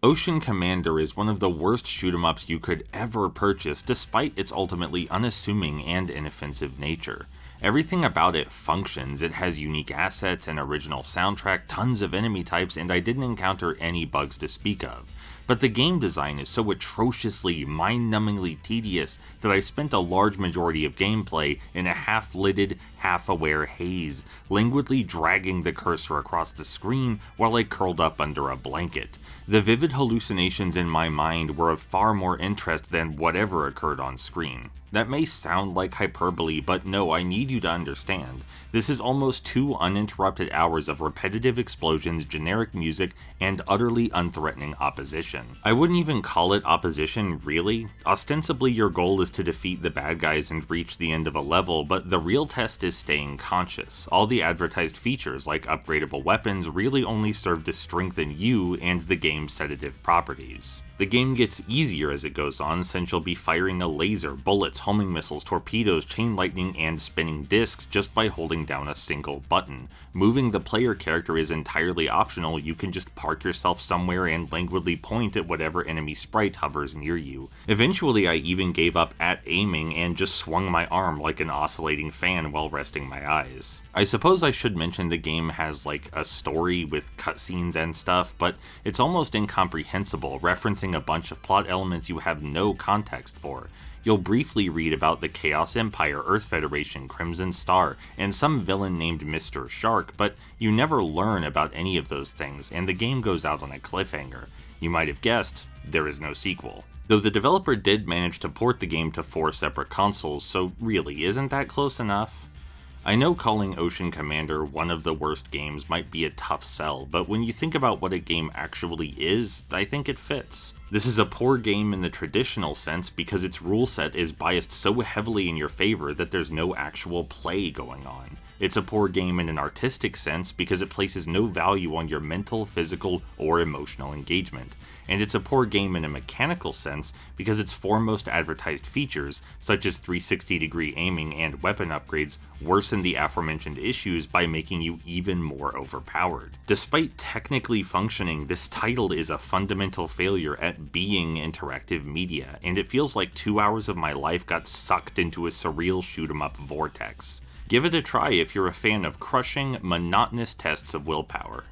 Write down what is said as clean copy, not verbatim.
Ocean Commander is one of the worst shoot-'em-ups you could ever purchase, despite its ultimately unassuming and inoffensive nature. Everything about it functions. It has unique assets, an original soundtrack, tons of enemy types, and I didn't encounter any bugs to speak of. But the game design is so atrociously, mind-numbingly tedious that I spent a large majority of gameplay in a half-lidded, half-aware haze, languidly dragging the cursor across the screen while I curled up under a blanket. The vivid hallucinations in my mind were of far more interest than whatever occurred on screen. That may sound like hyperbole, but no, I need you to understand. This is almost 2 uninterrupted hours of repetitive explosions, generic music, and utterly unthreatening opposition. I wouldn't even call it opposition, really. Ostensibly your goal is to defeat the bad guys and reach the end of a level, but the real test is staying conscious. All the advertised features, like upgradable weapons, really only serve to strengthen you and the game's sedative properties. The game gets easier as it goes on, since you'll be firing a laser, bullets, homing missiles, torpedoes, chain lightning, and spinning discs just by holding down a single button. Moving the player character is entirely optional. You can just park yourself somewhere and languidly point at whatever enemy sprite hovers near you. Eventually I even gave up at aiming and just swung my arm like an oscillating fan while resting my eyes. I suppose I should mention the game has like a story with cutscenes and stuff, but it's almost incomprehensible, referencing a bunch of plot elements you have no context for. You'll briefly read about the Chaos Empire, Earth Federation, Crimson Star, and some villain named Mr. Shark, but you never learn about any of those things, and the game goes out on a cliffhanger. You might have guessed, there is no sequel. Though the developer did manage to port the game to 4 separate consoles, so really, isn't that close enough? I know calling Ocean Commander one of the worst games might be a tough sell, but when you think about what a game actually is, I think it fits. This is a poor game in the traditional sense because its rule set is biased so heavily in your favor that there's no actual play going on. It's a poor game in an artistic sense because it places no value on your mental, physical, or emotional engagement. And it's a poor game in a mechanical sense because its foremost advertised features, such as 360-degree aiming and weapon upgrades, worsen the aforementioned issues by making you even more overpowered. Despite technically functioning, this title is a fundamental failure at being interactive media, and it feels like 2 hours of my life got sucked into a surreal shoot-'em-up vortex. Give it a try if you're a fan of crushing, monotonous tests of willpower.